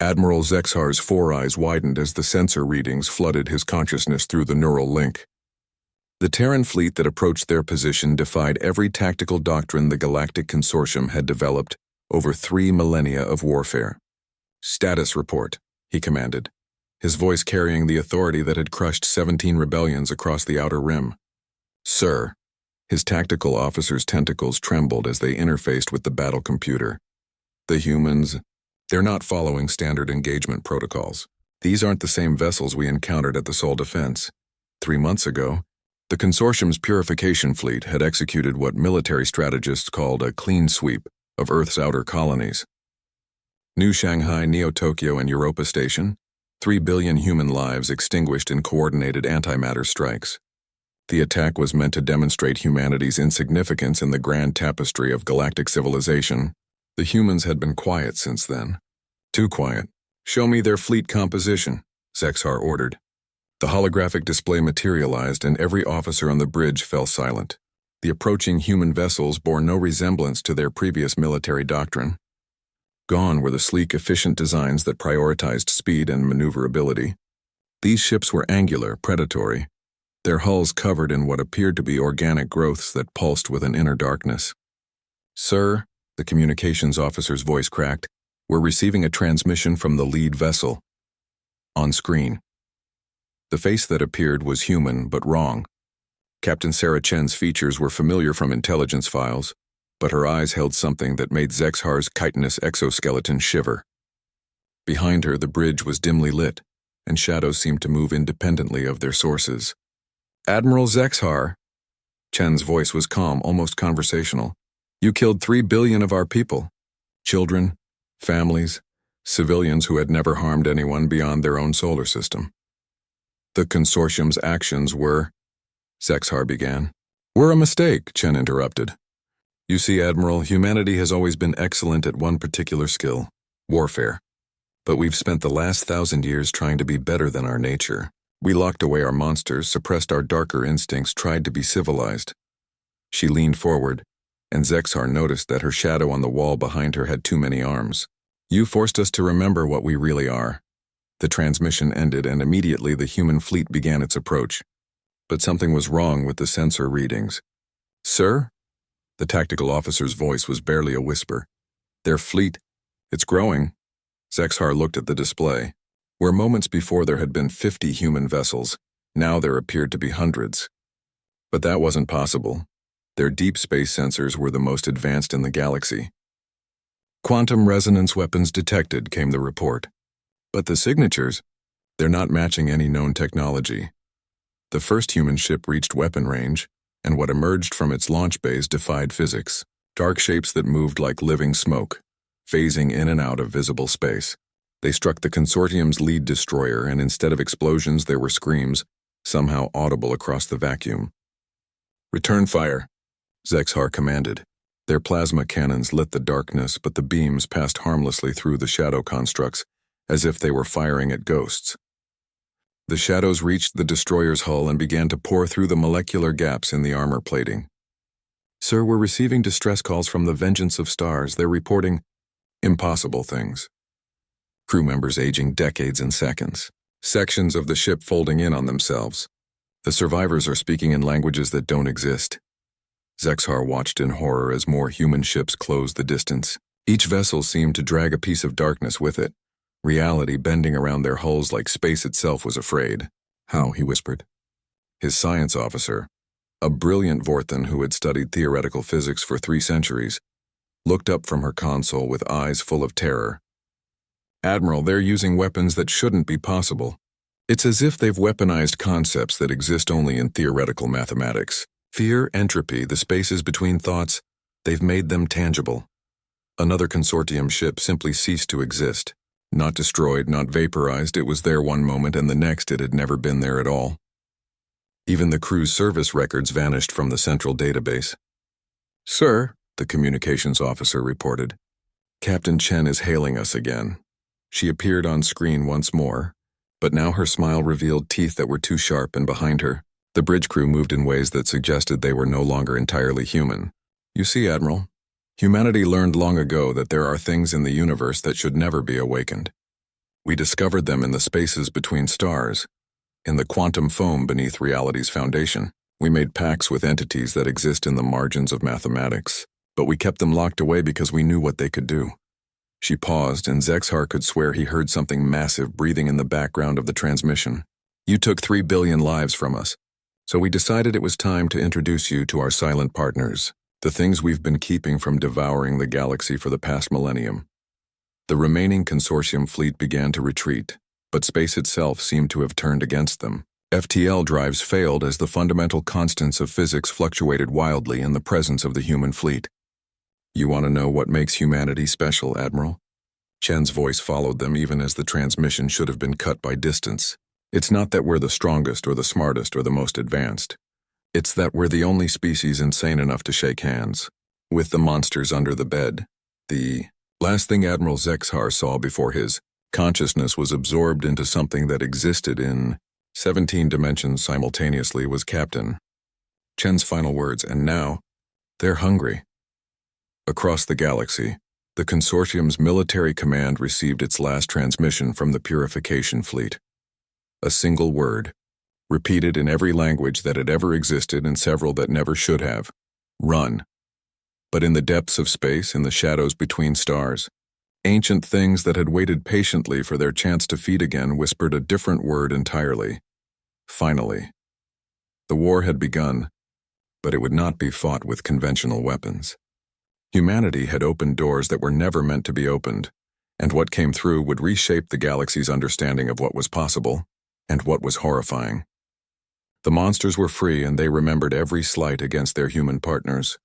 Admiral Zexhar's four eyes widened as the sensor readings flooded his consciousness through the neural link. The Terran fleet that approached their position defied every tactical doctrine the Galactic Consortium had developed over 3 millennia of warfare. "Status report," he commanded, his voice carrying the authority that had crushed 17 rebellions across the Outer Rim. "Sir." His tactical officer's tentacles trembled as they interfaced with the battle computer. "The humans, they're not following standard engagement protocols. These aren't the same vessels we encountered at the Sol Defense. 3 months ago, the Consortium's purification fleet had executed what military strategists called a clean sweep of Earth's outer colonies. New Shanghai, Neo-Tokyo, and Europa Station, 3 billion human lives extinguished in coordinated antimatter strikes. The attack was meant to demonstrate humanity's insignificance in the grand tapestry of galactic civilization. The humans had been quiet since then. Too quiet. "Show me their fleet composition," Zexhar ordered. The holographic display materialized and every officer on the bridge fell silent. The approaching human vessels bore no resemblance to their previous military doctrine. Gone were the sleek, efficient designs that prioritized speed and maneuverability. These ships were angular, predatory, their hulls covered in what appeared to be organic growths that pulsed with an inner darkness. "Sir," the communications officer's voice cracked, "we're receiving a transmission from the lead vessel." On screen. The face that appeared was human, but wrong. Captain Sarah Chen's features were familiar from intelligence files, but her eyes held something that made Zexhar's chitinous exoskeleton shiver. Behind her, the bridge was dimly lit, and shadows seemed to move independently of their sources. "Admiral Zexhar," Chen's voice was calm, almost conversational. "You killed 3 billion of our people. Children, families, civilians who had never harmed anyone beyond their own solar system. The Consortium's actions were," Zexhar began. "Were a mistake," Chen interrupted. "You see, Admiral, humanity has always been excellent at one particular skill, warfare. But we've spent the last 1,000 years trying to be better than our nature. We locked away our monsters, suppressed our darker instincts, tried to be civilized." She leaned forward, and Zexhar noticed that her shadow on the wall behind her had too many arms. "You forced us to remember what we really are." The transmission ended, and immediately the human fleet began its approach. But something was wrong with the sensor readings. "Sir?" The tactical officer's voice was barely a whisper. "Their fleet, it's growing." Zexhar looked at the display. Where moments before there had been 50 human vessels, now there appeared to be hundreds. But that wasn't possible. Their deep space sensors were the most advanced in the galaxy. "Quantum resonance weapons detected," came the report. "But the signatures, they're not matching any known technology." The first human ship reached weapon range, and what emerged from its launch bays defied physics. Dark shapes that moved like living smoke, phasing in and out of visible space. They struck the Consortium's lead destroyer, and instead of explosions there were screams, somehow audible across the vacuum. "Return fire," Zexhar commanded. Their plasma cannons lit the darkness, but the beams passed harmlessly through the shadow constructs, as if they were firing at ghosts. The shadows reached the destroyer's hull and began to pour through the molecular gaps in the armor plating. "Sir, we're receiving distress calls from the Vengeance of Stars. They're reporting impossible things. Crew members aging decades in seconds. Sections of the ship folding in on themselves. The survivors are speaking in languages that don't exist." Zexhar watched in horror as more human ships closed the distance. Each vessel seemed to drag a piece of darkness with it, reality bending around their hulls like space itself was afraid. "How?" he whispered. His science officer, a brilliant Vorthan who had studied theoretical physics for 3 centuries, looked up from her console with eyes full of terror. "Admiral, they're using weapons that shouldn't be possible. It's as if they've weaponized concepts that exist only in theoretical mathematics. Fear, entropy, the spaces between thoughts, they've made them tangible." Another Consortium ship simply ceased to exist. Not destroyed, not vaporized, it was there one moment and the next it had never been there at all. Even the crew's service records vanished from the central database. "Sir," the communications officer reported, "Captain Chen is hailing us again." She appeared on screen once more, but now her smile revealed teeth that were too sharp, and behind her, the bridge crew moved in ways that suggested they were no longer entirely human. "You see, Admiral, humanity learned long ago that there are things in the universe that should never be awakened. We discovered them in the spaces between stars, in the quantum foam beneath reality's foundation. We made pacts with entities that exist in the margins of mathematics, but we kept them locked away because we knew what they could do. She paused, and Zexhar could swear he heard something massive breathing in the background of the transmission. You took 3 billion lives from us, so we decided it was time to introduce you to our silent partners, the things we've been keeping from devouring the galaxy for the past millennium. The remaining consortium fleet began to retreat, but space itself seemed to have turned against them. FTL drives failed as the fundamental constants of physics fluctuated wildly in the presence of the human fleet. You want to know what makes humanity special, Admiral? Chen's voice followed them even as the transmission should have been cut by distance. It's not that we're the strongest or the smartest or the most advanced. It's that we're the only species insane enough to shake hands with the monsters under the bed. The last thing Admiral Zexhar saw before his consciousness was absorbed into something that existed in 17 dimensions simultaneously was Captain Chen's final words, and now, they're hungry. Across the galaxy, the consortium's military command received its last transmission from the purification fleet. A single word, repeated in every language that had ever existed and several that never should have: run. But in the depths of space, in the shadows between stars, ancient things that had waited patiently for their chance to feed again whispered a different word entirely. Finally. The war had begun, but it would not be fought with conventional weapons. Humanity had opened doors that were never meant to be opened, and what came through would reshape the galaxy's understanding of what was possible and what was horrifying. The monsters were free, and they remembered every slight against their human partners.